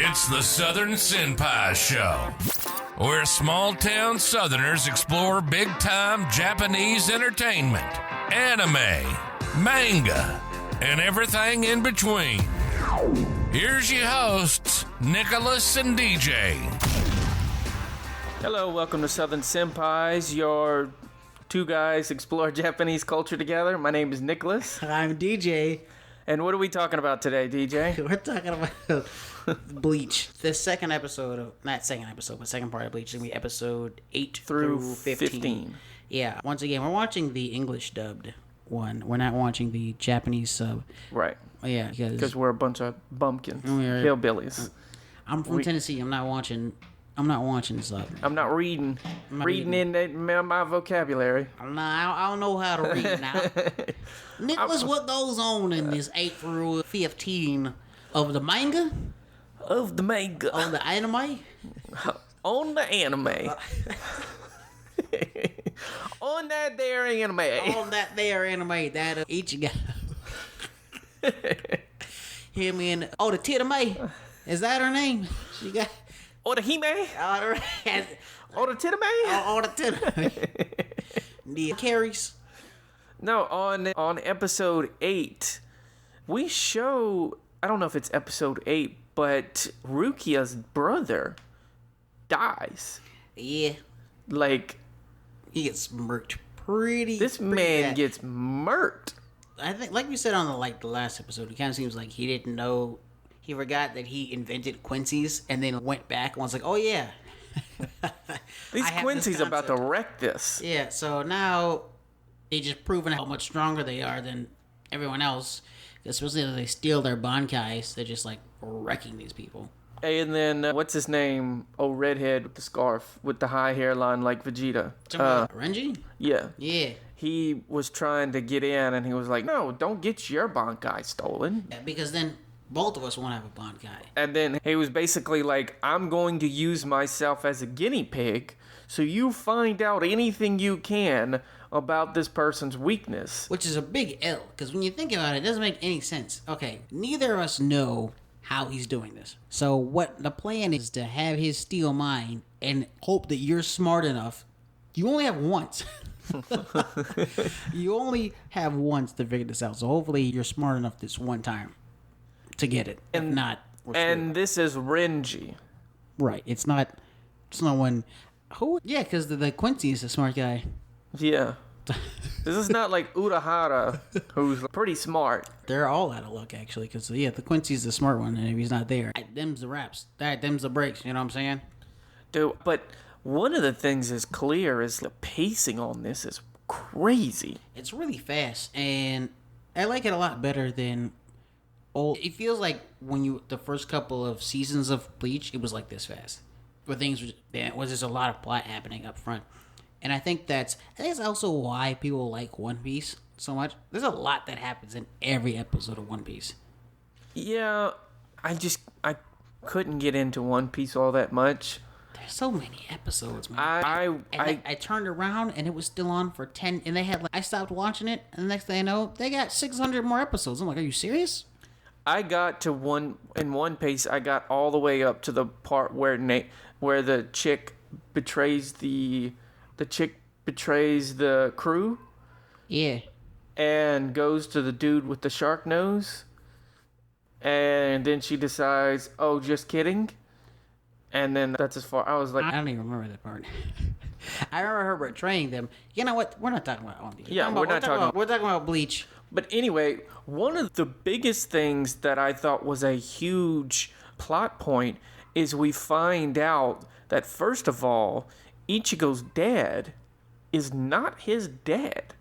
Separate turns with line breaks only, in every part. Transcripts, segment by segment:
It's the Southern Senpais Show, where small-town Southerners explore big-time Japanese entertainment, anime, manga, and everything in between. Here's your hosts, Nicholas and DJ.
Hello, welcome to Southern Senpais, your two guys explore Japanese culture together. My name is Nicholas.
I'm DJ.
And what are we talking about today, DJ?
We're talking about Bleach. The second episode of, not second episode, but second part of Bleach is going to be episode 8 through 15. Yeah, once again, we're watching the English dubbed one. We're not watching the Japanese sub.
Right.
Yeah,
because we're a bunch of bumpkins, hillbillies.
I'm from Tennessee. I'm not watching sub.
I'm not reading. Reading in my vocabulary.
Nah, I don't know how to read now. Nicholas, what goes on in this 8 through 15 of the manga?
Of the manga.
On the anime?
On the anime. On that there anime.
On that there anime that Ichigo. Him and the Titame. Is that her name? She got
the Hime.
the
Titame.
The Titame. The carries.
No, on episode 8, we show, I don't know if it's episode 8, but Rukia's brother dies.
Yeah.
Like,
he gets murked pretty
man
bad.
Gets murked.
I think, like we said on the last episode, it kind of seems like he didn't know, he forgot that he invented Quincy's and then went back and was like, oh yeah.
These Quincy's about to wreck this.
Yeah, so now they just proven how much stronger they are than everyone else. Especially if they steal their bankais, they're just like wrecking these people.
And then, what's his name? Oh, redhead with the scarf, with the high hairline like Vegeta.
Renji?
Yeah.
Yeah.
He was trying to get in, and he was like, no, don't get your bankai stolen.
Yeah, because then both of us won't have a bankai.
And then he was basically like, I'm going to use myself as a guinea pig, so you find out anything you can about this person's weakness.
Which is a big L, because when you think about it, it doesn't make any sense. Okay, neither of us know how he's doing this. So what the plan is to have his steel mind and hope that you're smart enough. You only have once. You only have once to figure this out. So hopefully you're smart enough this one time to get it.
And
if not,
and this is Renji.
Right. It's not one. Who? Yeah, because the Quincy is a smart guy.
Yeah. This is not like Urahara, who's pretty smart.
They're all out of luck, actually, because, yeah, the Quincy's the smart one, and if he's not there, them's the raps. Them's the breaks, you know what I'm saying?
Dude, but one of the things is clear is the pacing on this is crazy.
It's really fast, and I like it a lot better than old. It feels like the first couple of seasons of Bleach, it was like this fast. Where was just a lot of plot happening up front. And I think that's also why people like One Piece so much. There's a lot that happens in every episode of One Piece.
Yeah, I couldn't get into One Piece all that much.
There's so many episodes, man.
I
turned around and it was still on for 10, and they had I stopped watching it, and the next thing I know, they got 600 more episodes. I'm like, are you serious?
I got to One Piece. I got all the way up to the part where the chick betrays the crew.
Yeah.
And goes to the dude with the shark nose. And then she decides, oh, just kidding. And then that's as far. I was like,
I don't even remember that part. I remember her betraying them. You know what? We're not talking about One Piece.
Yeah, we're talking
about Bleach.
But anyway, one of the biggest things that I thought was a huge plot point is we find out that, first of all, Ichigo's dad is not his dad.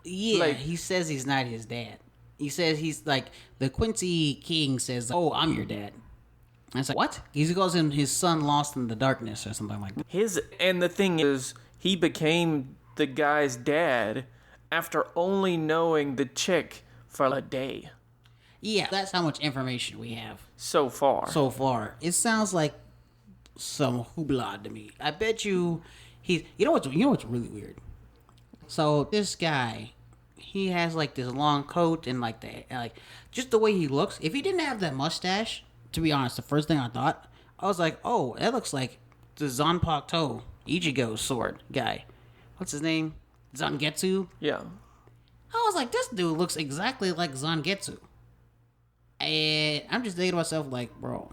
Yeah, he says he's not his dad. He says he's like, the Quincy King says, oh, I'm your dad. And it's like, what? He goes in, his son lost in the darkness or something like that.
And the thing is, he became the guy's dad after only knowing the chick for a day.
Yeah, that's how much information we have.
So far. It
sounds like some hoopla to me. I bet you you know what's really weird? So this guy, he has like this long coat and like just the way he looks. If he didn't have that mustache, to be honest, the first thing I thought, I was like, oh, that looks like the Zanpakuto Ichigo sword guy. What's his name? Zangetsu?
Yeah.
I was like, this dude looks exactly like Zangetsu. And I'm just thinking to myself, like, bro,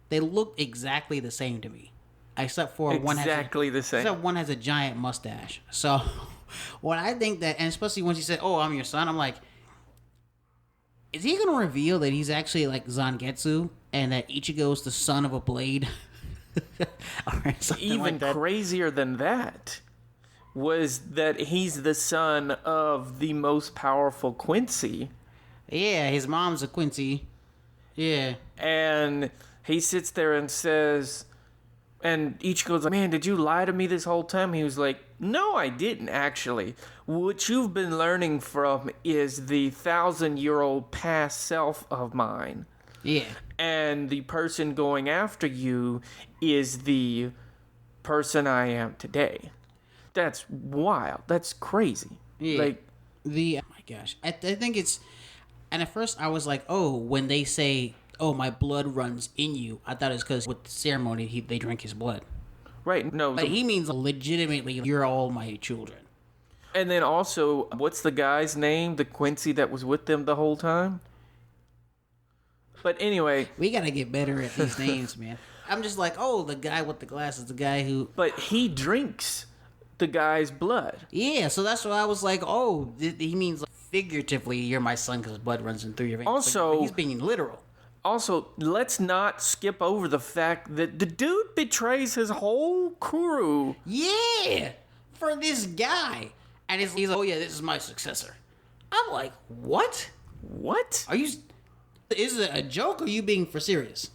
they look exactly the same to me. Except for one has a giant mustache. So, what I think that, and especially when she said, oh, I'm your son, I'm like, is he going to reveal that he's actually like Zangetsu and that Ichigo's the son of a blade?
Even like crazier than that was that he's the son of the most powerful Quincy.
Yeah, his mom's a Quincy. Yeah.
And he sits there and says, and Ichigo's like, man, did you lie to me this whole time? He was like, no, I didn't actually. What you've been learning from is the 1,000-year-old past self of mine.
Yeah.
And the person going after you is the person I am today. That's wild. That's crazy.
Yeah.
Like,
oh my gosh. I think it's, and at first I was like, oh, when they say, oh, my blood runs in you, I thought it's because with the ceremony, they drink his blood.
Right. No.
But he means legitimately, you're all my children.
And then also, what's the guy's name? The Quincy that was with them the whole time? But anyway.
We got to get better at these names, man. I'm just like, oh, the guy with the glasses, the guy who...
But he drinks the guy's blood.
Yeah, so that's why I was like, oh, he means like, figuratively, you're my son because blood runs in through your veins.
Also...
But he's being literal.
Also, let's not skip over the fact that the dude betrays his whole crew.
Yeah, for this guy. And he's like, oh yeah, this is my successor. I'm like, what?
What?
Are you... Is it a joke or are you being for serious?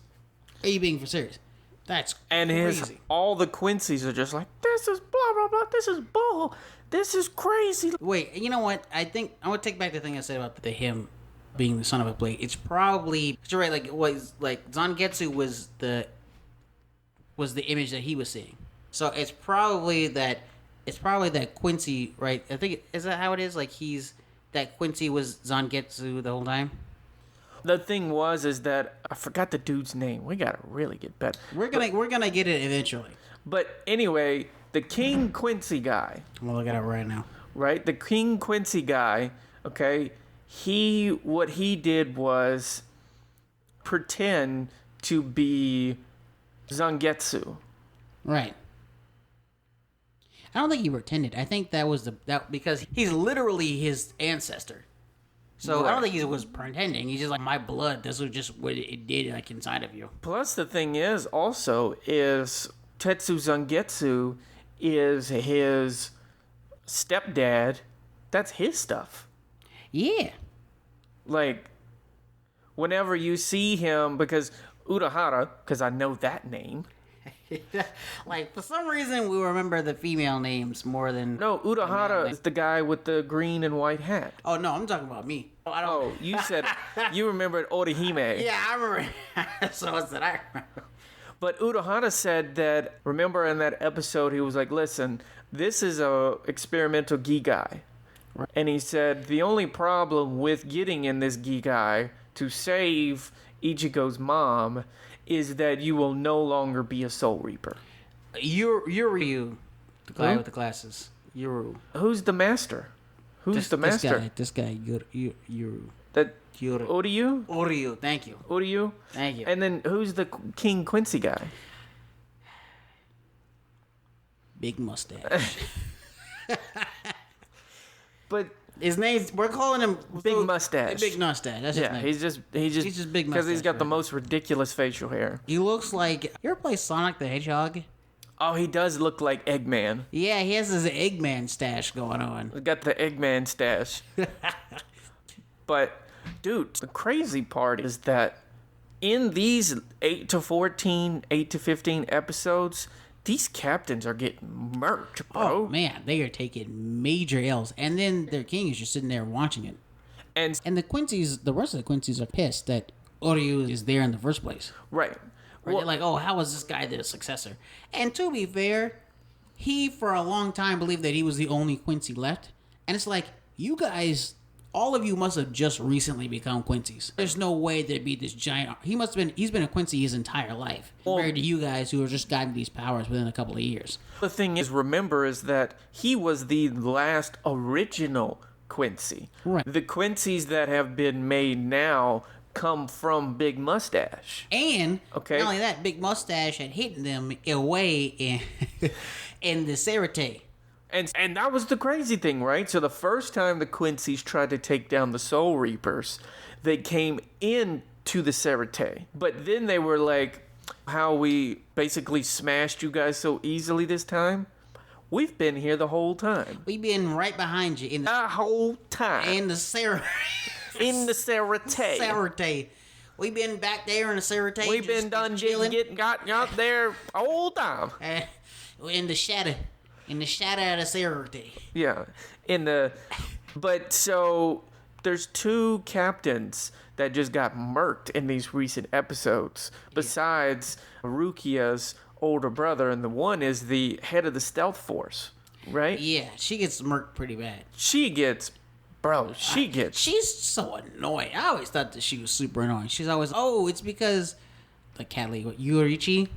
That's crazy.
All the Quincy's are just like, this is blah, blah, blah, this is bull, this is crazy.
Wait, you know what? I think I would take back the thing I said about him being the son of a blade. It's probably, you're right, like, Zangetsu was the image that he was seeing. So it's probably that Quincy, right? I think, is that how it is? Like, that Quincy was Zangetsu the whole time?
The thing is that I forgot the dude's name. We gotta really get better.
We're gonna get it eventually.
But anyway, the King Quincy guy.
I'm gonna look it up right now.
Right, the King Quincy guy. Okay, what he did was pretend to be Zangetsu.
Right. I don't think he pretended. I think that was because he's literally his ancestor. So right. I don't think he was pretending. He's just like, my blood, this was just what it did like inside of you.
Plus the thing is Tetsu Zangetsu is his stepdad. That's his stuff.
Yeah.
Like, whenever you see him, because Urahara, because I know that name.
Like, for some reason, we remember the female names more than...
No, Urahara is the guy with the green and white hat.
Oh, no, I'm talking about me.
Oh, you said... you remembered Orihime.
Yeah, I remember. So what's that I remember?
But Urahara said that... Remember in that episode, he was like, listen, this is a experimental Gigai. Right. And he said, the only problem with getting in this Gigai to save Ichigo's mom is that you will no longer be a Soul Reaper.
Yuryu, the guy with the glasses. Yuru.
Who's the master? Who's the master?
This guy, Yuru.
That
Yuru.
Uryu?
Uryu, thank you.
Uryu?
Thank you.
And then who's the King Quincy guy?
Big mustache.
But
his name's, we're calling him
Big Mustache.
Big Mustache. That's his name.
He's just Big Mustache. Because he's got the most ridiculous facial hair.
He looks like, you ever play Sonic the Hedgehog?
Oh, he does look like Eggman.
Yeah, he has his Eggman stash going on.
He's got the Eggman stash. But, dude, the crazy part is that in these 8 to 15 episodes, these captains are getting murked, bro.
Oh, man, they are taking major L's. And then their king is just sitting there watching it. And the Quincy's, the rest of the Quincy's are pissed that Oryu is there in the first place.
Right.
They're like, oh, how is this guy the successor? And to be fair, he for a long time believed that he was the only Quincy left. And it's like, you guys all of you must have just recently become Quincy's. There's no way there'd be this giant. He's been a Quincy his entire life, compared to you guys who have just gotten these powers within a couple of years.
The thing is, remember, is that he was the last original Quincy.
Right.
The Quincy's that have been made now come from Big Mustache.
And
Okay.
not only that, Big Mustache had hidden them away in the Sarate.
And that was the crazy thing, right? So the first time the Quincy's tried to take down the Soul Reapers, they came into the Sarate. But then they were like, how we basically smashed you guys so easily this time? We've been here the whole time.
We've been right behind you in the
whole time.
in the Sarate.
In the Sarate.
Sarate. We've been back there in the Sarate.
We've been done got out there all time.
In the shadow. In the shadow of the Sarate.
Yeah. But so there's two captains that just got murked in these recent episodes. Besides Rukia's older brother, and the one is the head of the stealth force, right?
Yeah, she gets murked pretty bad.
She's
so annoying. I always thought that she was super annoying. She's always, it's because the cat lady, Yurichi,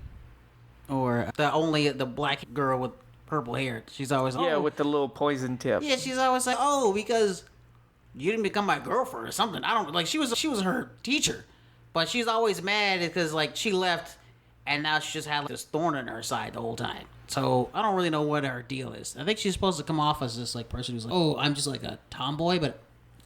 or the black girl with purple hair. She's always
with the little poison tip.
Yeah, she's always like, because you didn't become my girlfriend or something. I don't like. She was her teacher, but she's always mad because like she left, and now she just had like, this thorn in her side the whole time. So I don't really know what her deal is. I think she's supposed to come off as this like person who's like, I'm just like a tomboy, but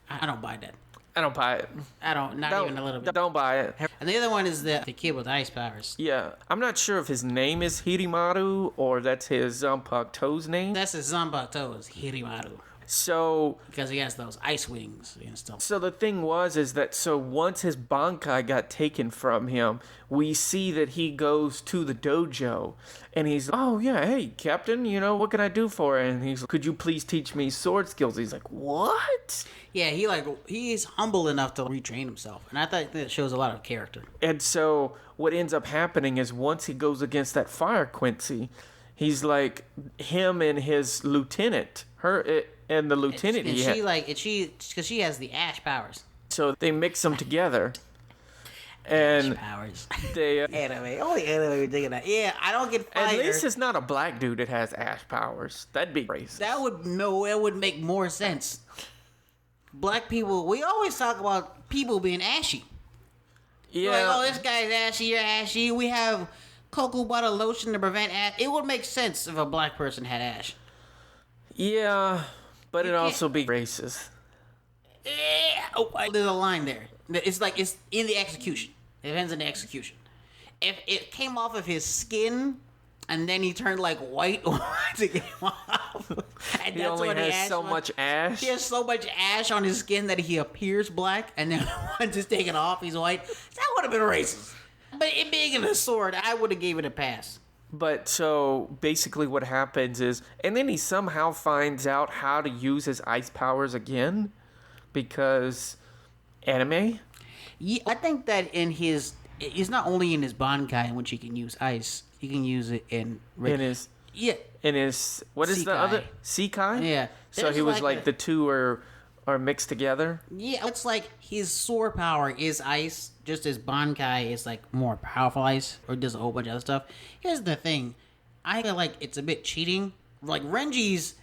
I don't buy that.
I don't buy it.
Not even a little bit.
Don't buy it.
And the other one is the kid with ice powers.
Yeah, I'm not sure if his name is Hirimaru or that's his Zanpakuto's name.
That's his Zanpakuto is Hirimaru.
So
because he has those ice wings and stuff.
So the thing is that once his Bankai got taken from him, we see that he goes to the dojo and he's, hey, Captain, what can I do for it? And he's, could you please teach me sword skills? He's like, what?
Yeah, he's humble enough to retrain himself. And I thought that shows a lot of character.
And so what ends up happening is once he goes against that Fire Quincy, he's like him and his lieutenant, and the lieutenant
because she has the ash powers.
So they mix them together. And
ash powers.
They
anime. Only anime we're thinking that. Yeah, I don't get fired.
At least it's not a black dude that has ash powers. That'd be racist.
It would make more sense. Black people, we always talk about people being ashy.
Yeah.
Like, this guy's ashy, you're ashy. We have cocoa butter lotion to prevent ash. It would make sense if a black person had ash.
Yeah, but it'd also be racist.
Yeah. There's a line there. It's like it's in the execution. It depends on the execution. If it came off of his skin and then he turned like white to get him off, and
he only has so much ash.
He has so much ash on his skin that he appears black, and then once it's taken off, he's white. That would have been racist. But it being in a sword, I would have gave it a pass.
But so basically what happens is, and then he somehow finds out how to use his ice powers again because anime?
Yeah, I think that it's not only in his Bankai in which he can use ice, he can use it in his what is
Sekai.
The
other Sekai?
Yeah.
So he was like the two are mixed together?
Yeah, it's like his sword power is ice, just as Bankai is like more powerful ice, or does a whole bunch of other stuff. Here's the thing. I feel like it's a bit cheating. Like Renji's,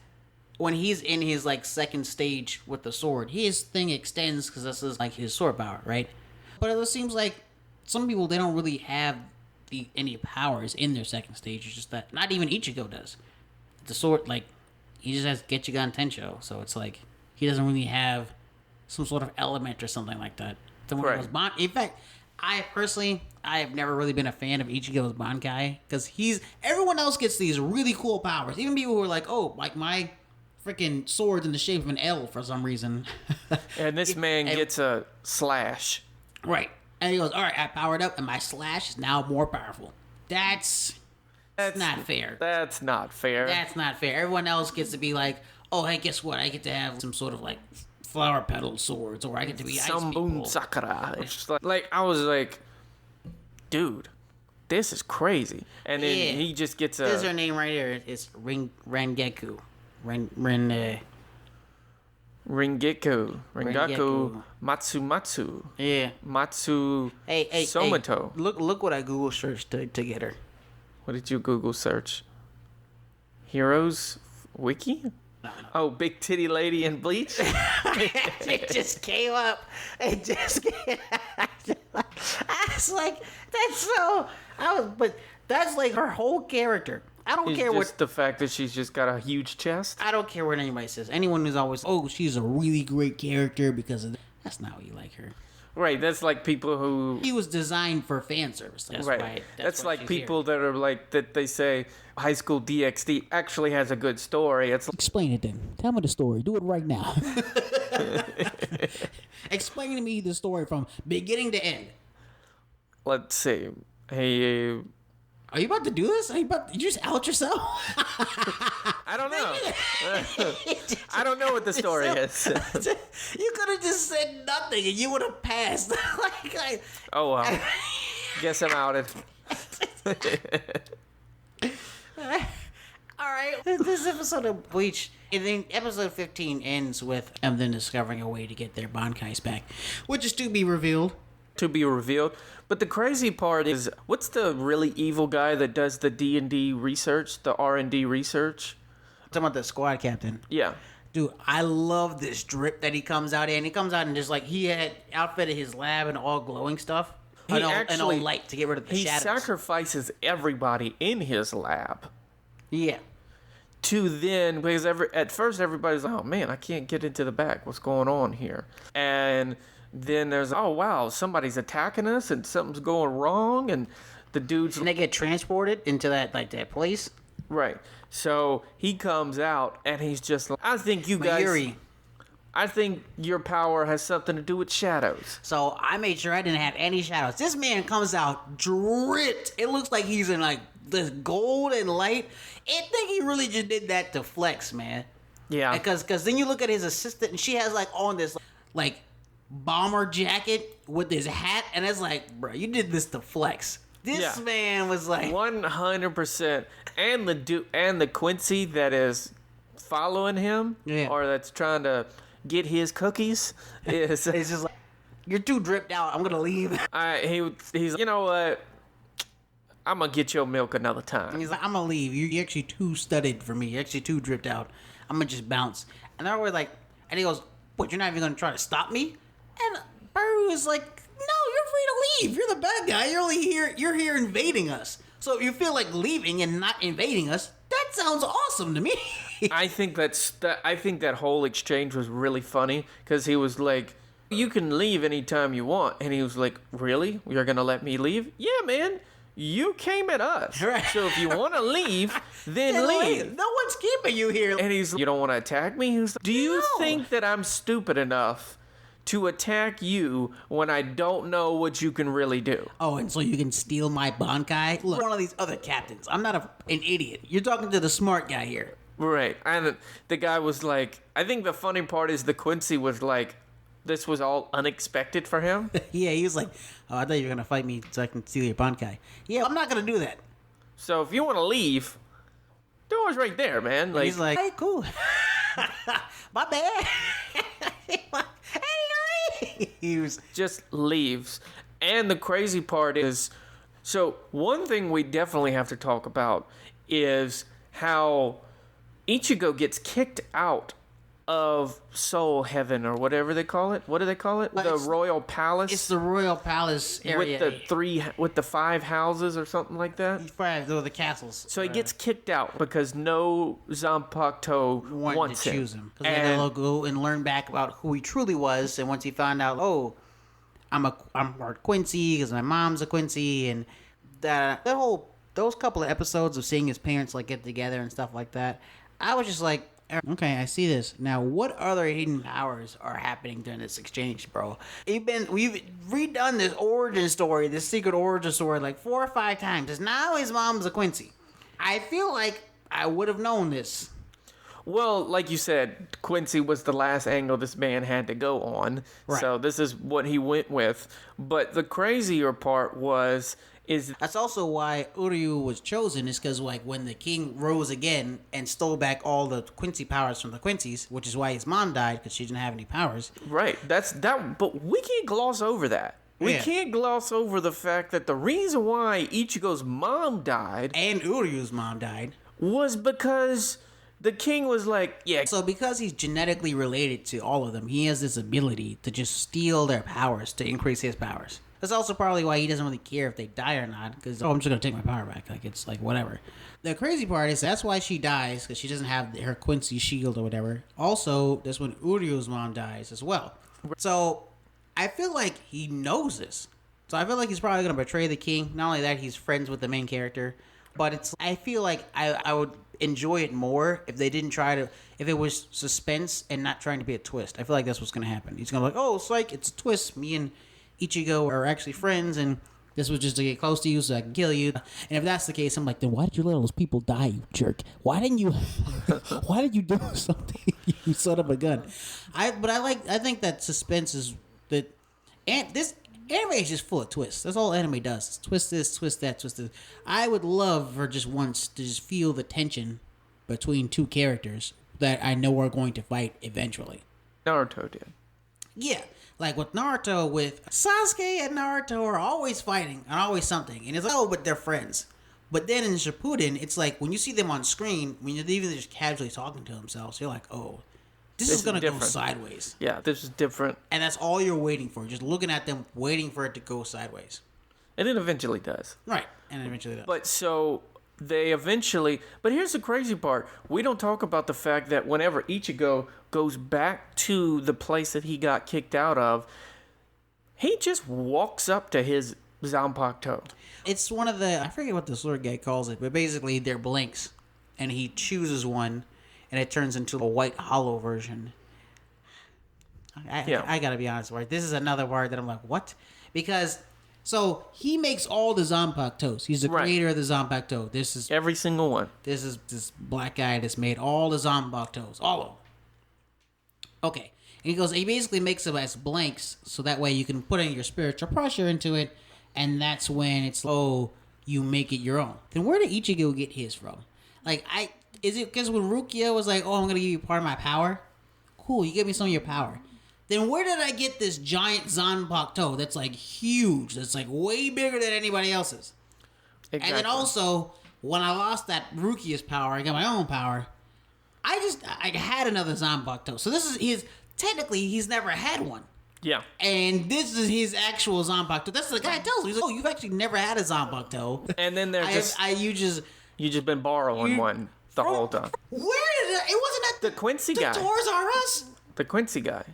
when he's in his like second stage with the sword, his thing extends because this is like his sword power, right? But it seems like some people, they don't really have any powers in their second stage. It's just that not even Ichigo does. The sword, like, he just has Getsugan Tensho, so it's like he doesn't really have some sort of element or something like that. In fact, I have never really been a fan of Ichigo's Bankai because everyone else gets these really cool powers. Even people who are like, like my freaking sword's in the shape of an L for some reason.
And this man gets a slash.
Right. And he goes, all right, I powered up and my slash is now more powerful. That's not fair.
That's not fair.
That's not fair. Everyone else gets to be like, hey, guess what? I get to have some sort of like flower petal swords, or I get to be ice people.
Sakura. Like I was like, dude, this is crazy. And then he just gets
There's her name right here. It's Rengeku.
Ringaku Matsumatsu.
Yeah.
Matsu Somato.
Hey, look what I Google searched to get her.
What did you Google search? Heroes Wiki?
No.
Oh, big titty lady in Bleach?
It just came up. It just came I was like, but that's like her whole character. I don't care
just the fact that she's just got a huge chest.
I don't care what anybody says. Anyone who's always, she's a really great character because of that. That's not what you like her.
Right, that's like people who...
He was designed for fan service. That's
right.
Why,
that's like people that are like, that they say High School DxD actually has a good story. It's
Explain it then. Tell me the story. Do it right now. Explain to me the story from beginning to end.
Let's see. Hey...
Are you about to do this? Did you just out yourself?
I don't know. I don't know what the story is.
You could have just said nothing and you would have passed.
Oh, well. Guess I'm outed.
Alright, this episode of Bleach, and then episode 15 ends with them discovering a way to get their Bankais back, which is to be revealed.
To be revealed. But the crazy part is, what's the really evil guy that does the D&D research, the R&D research?
Talking about the squad captain.
Yeah.
Dude, I love this drip that he comes out in. He comes out and just like, he had outfitted his lab in all glowing stuff. And all light to get rid of the shadows. He
sacrifices everybody in his lab.
Yeah.
To then, because at first everybody's like, oh man, I can't get into the back. What's going on here? And... then there's, oh wow, somebody's attacking us and something's going wrong, and the dude's...
And they get transported into that place?
Right. So he comes out and he's just like, I think you guys...
Mayuri.
I think your power has something to do with shadows.
So I made sure I didn't have any shadows. This man comes out dripped. It looks like he's in like this gold and light. I think he really just did that to flex, man.
Yeah.
Because then you look at his assistant and she has like on this like... bomber jacket with his hat, and it's like, bro, you did this to flex. This man was like
100%. And the Quincy that is following him, or that's trying to get his cookies, is
it's just like, you're too dripped out. I'm gonna leave.
He's you know what? I'm gonna get your milk another time.
And he's like, I'm gonna leave. You're actually too studded for me. You're actually too dripped out. I'm gonna just bounce. And they're always like, and he goes, what? You're not even gonna try to stop me? And Baru is like, no, you're free to leave. You're the bad guy. You're here invading us. So if you feel like leaving and not invading us, that sounds awesome to me.
I think that whole exchange was really funny because he was like, you can leave anytime you want. And he was like, really? You're going to let me leave? Yeah, man. You came at us.
Right.
So if you want to leave, then leave.
No one's keeping you here.
And he's like, you don't want to attack me? He's like, do you think that I'm stupid enough to attack you when I don't know what you can really do?
Oh, and so you can steal my Bankai? Look, one of these other captains. I'm not an idiot. You're talking to the smart guy here.
Right. And the guy was like, I think the funny part is the Quincy was like, this was all unexpected for him.
Yeah, he was like, oh, I thought you were going to fight me so I can steal your Bankai. Yeah, I'm not going to do that.
So if you want to leave, door's right there, man.
Like, he's like, hey, cool. My bad. He
just leaves. And the crazy part is, so one thing we definitely have to talk about is how Ichigo gets kicked out of Soul Heaven or whatever they call it. What do they call it? The Royal Palace.
It's the Royal Palace area
with the 5 houses or something like that.
5, the castles.
So he gets kicked out because no Zanpakuto wants
to choose him. Because they had to go and learn back about who he truly was. And once he found out, I'm part Quincy because my mom's a Quincy, and those couple of episodes of seeing his parents like get together and stuff like that, I was just like, okay, I see this. Now, what other hidden powers are happening during this exchange, bro? We've redone this origin story, this secret origin story, like 4 or 5 times. Because now his mom's a Quincy. I feel like I would have known this.
Well, like you said, Quincy was the last angle this man had to go on. Right. So this is what he went with. But the crazier part was, is
That's also why Uryu was chosen, is because like when the king rose again and stole back all the Quincy powers from the Quincy's, which is why his mom died because she didn't have any powers.
right. That's that. But we can't gloss over that. We can't gloss over the fact that the reason why Ichigo's mom died
And Uryu's mom died.
was because the king was like, yeah.
So because he's genetically related to all of them, he has this ability to just steal their powers to increase his powers. That's also probably why he doesn't really care if they die or not, because, I'm just going to take my power back. Like, it's like, whatever. The crazy part is that's why she dies, because she doesn't have her Quincy shield or whatever. Also, that's when Uryu's mom dies as well. So, I feel like he knows this. So, I feel like he's probably going to betray the king. Not only that, he's friends with the main character. But I feel like I would enjoy it more if they didn't try to, if it was suspense and not trying to be a twist. I feel like that's what's going to happen. He's going to be like, oh, psych, it's a twist. Me and Ichigo are actually friends, and this was just to get close to you so I can kill you. And if that's the case, I'm like, then why did you let all those people die, you jerk? Why didn't you do something, you son of a gun? I think that suspense is that, and this anime is just full of twists. That's all anime does. It's twist this, twist that, twist this. I would love for just once to just feel the tension between two characters that I know are going to fight eventually.
Naruto did.
Yeah, like with Naruto, with Sasuke and Naruto are always fighting and always something. And it's like, oh, but they're friends. But then in Shippuden, it's like when you see them on screen, when you're even just casually talking to themselves, you're like, oh, this is going to go sideways.
Yeah, this is different.
And that's all you're waiting for. Just looking at them, waiting for it to go sideways.
And it eventually does.
Right, and it eventually does.
But so they eventually, but here's the crazy part. We don't talk about the fact that whenever Ichigo goes back to the place that he got kicked out of, he just walks up to his Zanpakuto.
It's one of the, I forget what the sword guy calls it, but basically they're blinks. And he chooses one, and it turns into a white hollow version. I gotta be honest, right? This is another part that I'm like, what? Because, so he makes all the Zanpakutos. He's the creator of the Zanpakuto. This is
every single one.
This is this black guy that's made all the Zanpakutos, all of them. Okay, and he basically makes them as blanks, so that way you can put in your spiritual pressure into it, and that's when it's, oh, you make it your own. Then where did Ichigo get his from? Like, is it because when Rukia was like, oh, I'm gonna give you part of my power? Cool, you give me some of your power. Then where did I get this giant Zanpakuto that's like huge, that's like way bigger than anybody else's? Exactly. And then also, when I lost that Rukia's power, I got my own power. I had another Zanpakuto. So this is technically he's never had one.
Yeah.
And this is his actual Zanpakuto. That's the guy tells me. He's like, oh, you've actually never had a Zanpakuto.
And then there's you just been borrowing one the whole time.
Where did it wasn't that
the Quincy guy.
Tours R Us?
The Quincy guy.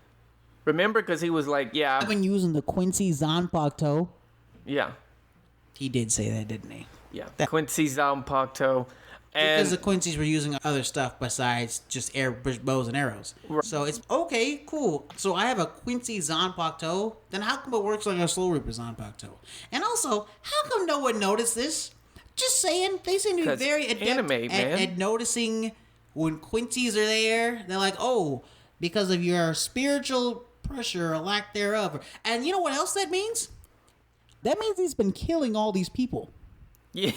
Remember, because he was like, yeah.
I've been using the Quincy Zanpakuto.
Yeah.
He did say that, didn't he?
Yeah. The Quincy Zanpakuto.
Because the Quincy's were using other stuff besides just bows and arrows. Right. So it's, okay, cool. So I have a Quincy Zanpakuto. Then how come it works like a Soul Reaper Zanpakuto? And also, how come no one noticed this? Just saying, they seem to be very adept at noticing when Quincy's are there. They're like, oh, because of your spiritual pressure or lack thereof. And you know what else that means? That means he's been killing all these people.
Yeah.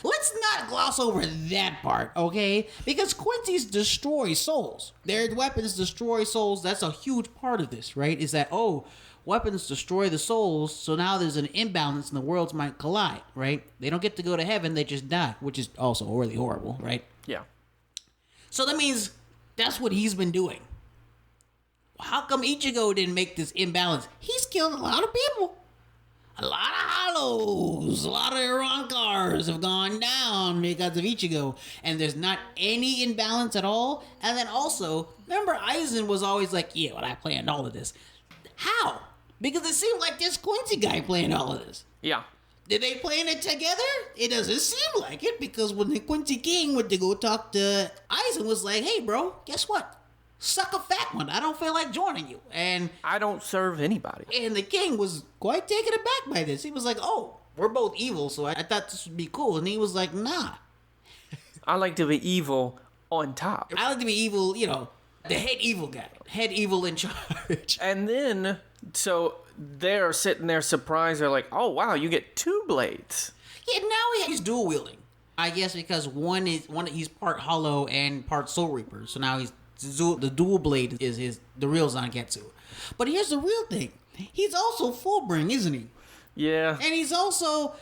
Let's not gloss over that part, okay? Because Quincy's destroy souls. Their weapons destroy souls. That's a huge part of this, right? Is that, oh, weapons destroy the souls, so now there's an imbalance and the worlds might collide, right? They don't get to go to heaven, they just die, which is also really horrible, right?
Yeah.
So that means that's what he's been doing. How come Ichigo didn't make this imbalance? He's killed a lot of people. A lot of hollows, a lot of Irankars have gone down because of Ichigo. And there's not any imbalance at all. And then also, remember Aizen was always like, yeah, well, I planned all of this. How? Because it seemed like this Quincy guy planned all of this.
Yeah.
Did they plan it together? It doesn't seem like it, because when the Quincy King went to go talk to Aizen, was like, hey, bro, guess what? Suck a fat one. I don't feel like joining you. And
I don't serve anybody.
And the king was quite taken aback by this. He was like, oh, we're both evil, so I thought this would be cool. And he was like, nah.
I like to be evil on top.
I like to be evil, the head evil guy. Head evil in charge.
And then, so they're sitting there surprised. They're like, oh, wow, you get 2 blades.
Yeah, now he's dual wielding. I guess because one he's part Hollow and part Soul Reaper. So now the dual blade is the real Zangetsu. But here's the real thing. He's also Fullbring, isn't he?
Yeah.
And he's also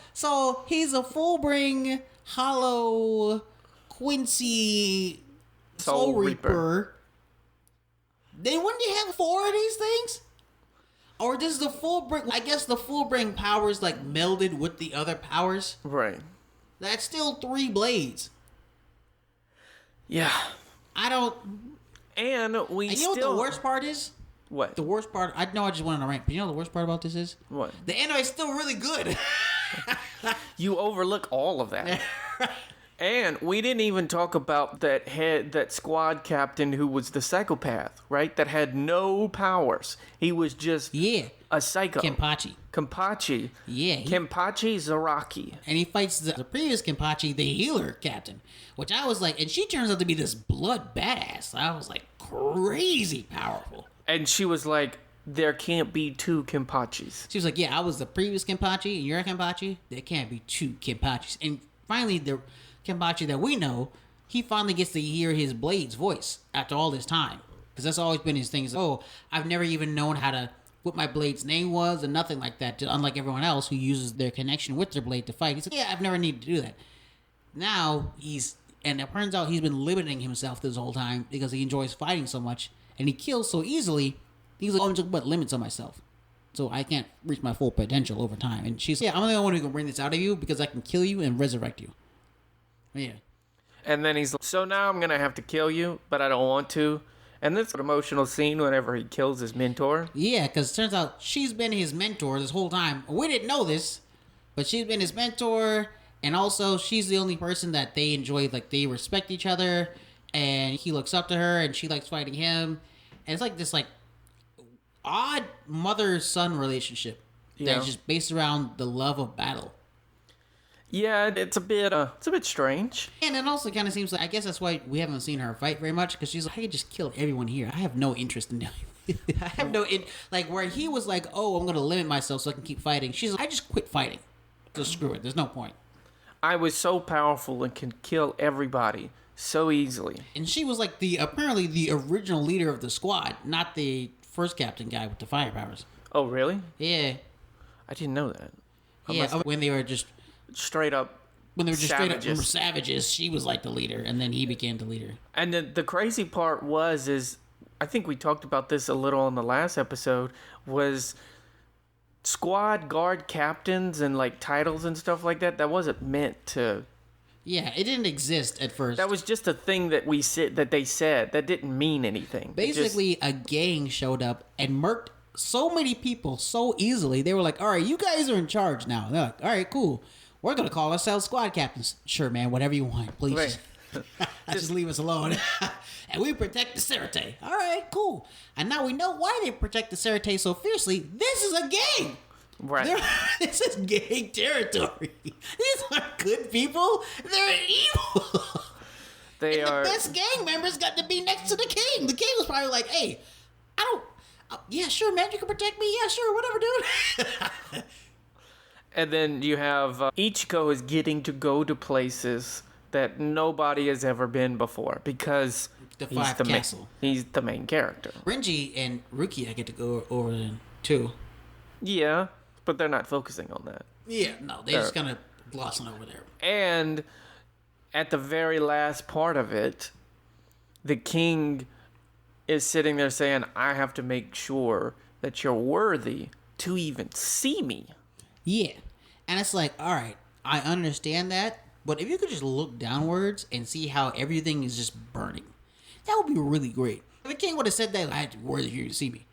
he's a Fullbring Hollow Quincy Soul Reaper. Then wouldn't he have 4 of these things? Or does the Fullbring... I guess the Fullbring powers, like, melded with the other powers.
Right.
That's still 3 blades.
Yeah.
I don't...
And we
you
still...
know what the worst part is?
What?
The worst part... I know I just went on a rant, but you know what the worst part about this is?
What?
The anime's still really good.
You overlook all of that. And we didn't even talk about that squad captain who was the psychopath, right? That had no powers. He was just a psycho. Kenpachi.
Yeah.
Kenpachi Zaraki.
And he fights the previous Kenpachi, the healer captain. Which I was like, and she turns out to be this blood badass. I was like, crazy powerful.
And she was like, there can't be 2 Kenpachis.
She was like, yeah, I was the previous Kenpachi, and you're a Kenpachi. There can't be 2 Kenpachis. And finally, the Kenpachi that we know, he finally gets to hear his blade's voice after all this time. Because that's always been his thing. He's like, oh, I've never even known what my blade's name was and nothing like that. Unlike everyone else who uses their connection with their blade to fight. He's like, yeah, I've never needed to do that. Now, and it turns out he's been limiting himself this whole time because he enjoys fighting so much. And he kills so easily, he's like, oh, I'm just put limits on myself. So I can't reach my full potential over time. And she's like, yeah, I'm the only one who can bring this out of you because I can kill you and resurrect you. Yeah.
And then he's like, so now I'm going to have to kill you, but I don't want to. And this emotional scene whenever he kills his mentor.
Yeah, because it turns out she's been his mentor this whole time. We didn't know this, but she's been his mentor. And also, she's the only person that they enjoy, like, they respect each other. And he looks up to her, and she likes fighting him. And it's like this, like, odd mother-son relationship. Yeah. That's just based around the love of battle.
Yeah, it's a bit strange.
And it also kind of seems like, I guess that's why we haven't seen her fight very much, because she's like, I could just kill everyone here. I have no interest in doing it. I have no, like, where he was like, oh, I'm going to limit myself so I can keep fighting. She's like, I just quit fighting. So screw it. There's no point.
I was so powerful and can kill everybody so easily.
And she was like apparently the original leader of the squad, not the first captain guy with the fire powers.
Oh, really?
Yeah.
I didn't know that.
When they were just...
straight up
savages, she was like the leader, and then he became the leader.
And the crazy part is I think we talked about this a little in the last episode, was squad guard captains and like titles and stuff like that wasn't meant to...
Yeah, it didn't exist at first.
That was just a thing that they said that didn't mean anything.
Basically, a gang showed up and murked so many people so easily. They were like, all right, you guys are in charge now. They're like, all right, cool. We're going to call ourselves squad captains. Sure, man, whatever you want, please.
Right.
Just leave us alone. And we protect the Serite. All right, cool. And now we know why they protect the Serite so fiercely. This is a gang.
Right.
This is gang territory. These aren't good people. They're evil.
The
best gang members got to be next to the king. The king was probably like, hey, yeah, sure, man, you can protect me. Yeah, sure, whatever, dude.
And then you have Ichiko is getting to go to places that nobody has ever been before because he's the main character.
Renji and Rukia get to go over there too.
Yeah, but they're not focusing on that.
Yeah, no, they're just kind of glossing over there.
And at the very last part of it, the king is sitting there saying, I have to make sure that you're worthy to even see me.
Yeah. And it's like, all right, I understand that, but if you could just look downwards and see how everything is just burning, that would be really great. If the king would have said that, I had to worthy you to see me.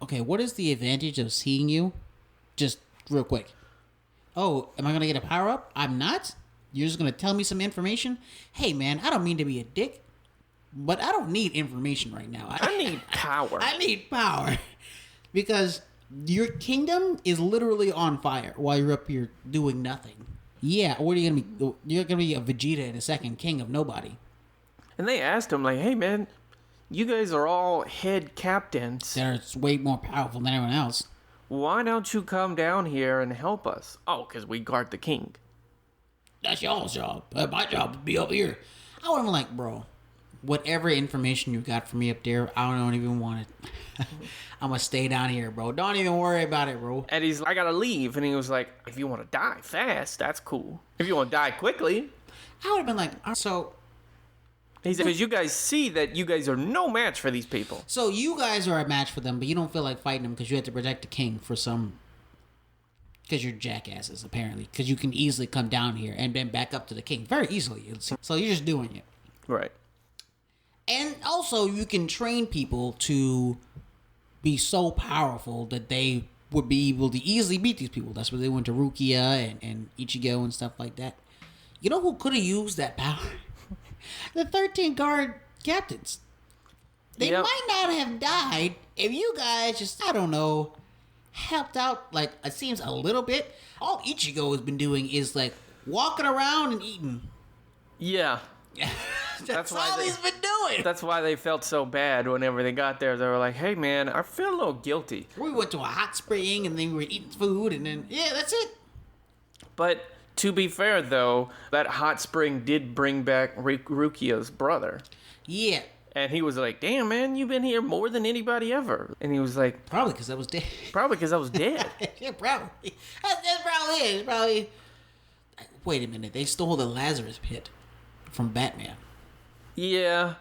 Okay, what is the advantage of seeing you? Just real quick. Oh, am I going to get a power-up? I'm not? You're just going to tell me some information? Hey, man, I don't mean to be a dick, but I don't need information right now.
I need power.
I need power. Because your kingdom is literally on fire while you're up here doing nothing. Yeah, what are you going to be? You're going to be a Vegeta in a second, king of nobody.
And they asked him, like, hey, man, you guys are all head captains.
They're way more powerful than everyone else.
why don't you come down here and help us? Oh, because we guard the king.
That's y'all's job. My job would be up here. I would have been like, bro, whatever information you got for me up there, I don't even want it. I'm going to stay down here, bro. Don't even worry about it, bro.
And he's like, I got to leave. And he was like, if you want to die fast, that's cool. If you want to die quickly.
I would have been like, so...
He said, because you guys see that you guys are no match for these people.
So you guys are a match for them, but you don't feel like fighting them because you have to protect the king for some... Because you're jackasses, apparently. Because you can easily come down here and then back up to the king. Very easily. So you're just doing it.
Right.
And also, you can train people to be so powerful that they would be able to easily beat these people. That's where they went to Rukia and Ichigo and stuff like that. You know who could have used that power? The 13 guard captains. They might not have died if you guys just, I don't know, helped out, like, it seems a little bit. All Ichigo has been doing is, like, walking around and eating.
Yeah.
That's all he's been doing.
That's why they felt so bad whenever they got there. They were like, hey, man, I feel a little guilty.
We went to a hot spring, and then we were eating food, and then, yeah, that's it.
But to be fair, though, that hot spring did bring back Rukia's brother.
Yeah.
And he was like, damn, man, you've been here more than anybody ever. And he was like...
Probably because I was dead.
Probably because I was dead.
Yeah, probably. That's probably it. It's probably... Wait a minute. They stole the Lazarus pit from Batman.
Yeah,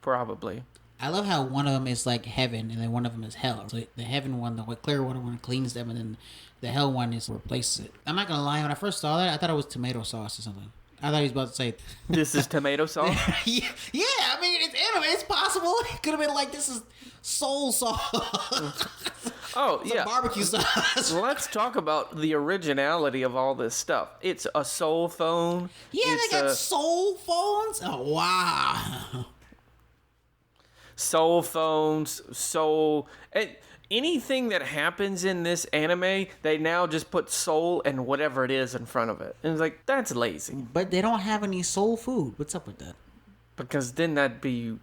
probably.
I love how one of them is like heaven and then one of them is hell. So the heaven one, the clear water one, cleans them, and then the hell one is replaces it. I'm not gonna lie, when I first saw that, I thought it was tomato sauce or something. I thought he was about to say,
this is tomato sauce?
yeah, I mean, it's anime. It's possible. It could have been like, this is soul sauce.
Oh, yeah.
Barbecue sauce.
Let's talk about the originality of all this stuff. It's a soul phone.
Yeah, they got soul phones? Oh, wow.
Soul phones, soul... Anything that happens in this anime, they now just put soul and whatever it is in front of it. And it's like, that's lazy.
But they don't have any soul food. What's up with that?
Because then that'd be...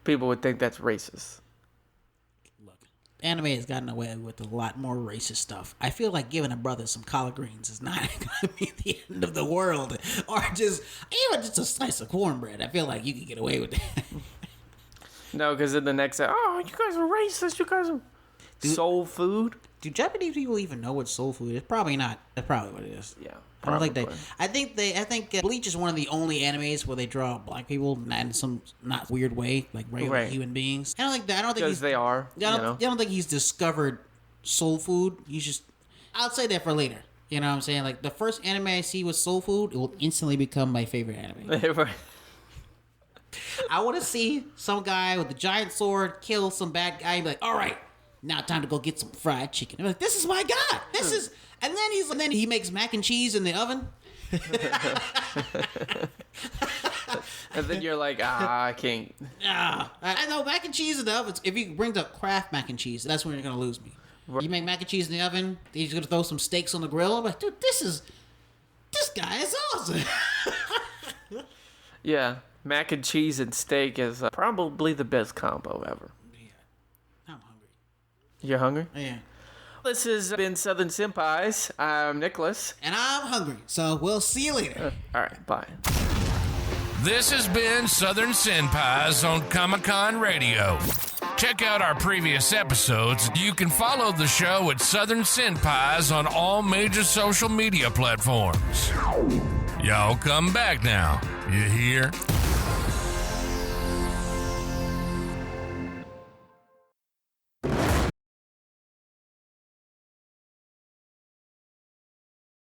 People would think that's racist.
Look, anime has gotten away with a lot more racist stuff. I feel like giving a brother some collard greens is not going to be the end of the world. Or just, even just a slice of cornbread. I feel like you can get away with that.
No, because in the next... Oh, you guys are racist. You guys are... Soul food?
Do Japanese people even know what soul food is? Probably not. That's probably what it is.
Yeah,
I don't think they. I think Bleach is one of the only animes where they draw black people in some not weird way, like regular human beings. I don't think that. I don't think
because they are.
I don't think he's discovered soul food. He's just. I'll say that for later. You know what I'm saying? Like the first anime I see with soul food, it will instantly become my favorite anime. I want to see some guy with a giant sword kill some bad guy and be like, all right, now time to go get some fried chicken. I'm like, this is my God. This is, and then he makes mac and cheese in the oven.
And then you're like, I can't.
I know mac and cheese in the oven. If he brings up Kraft mac and cheese, that's when you're gonna lose me. You make mac and cheese in the oven. He's gonna throw some steaks on the grill. I'm like, dude, this guy is awesome.
Yeah, mac and cheese and steak is probably the best combo ever.
I'm hungry.
You're hungry?
Yeah.
This has been Southern Senpais. I'm Nicholas.
And I'm hungry, so we'll see you later.
All right, bye.
This has been Southern Senpais on Comic-Con Radio. Check out our previous episodes. You can follow the show at Southern Senpais on all major social media platforms. Y'all come back now. You hear?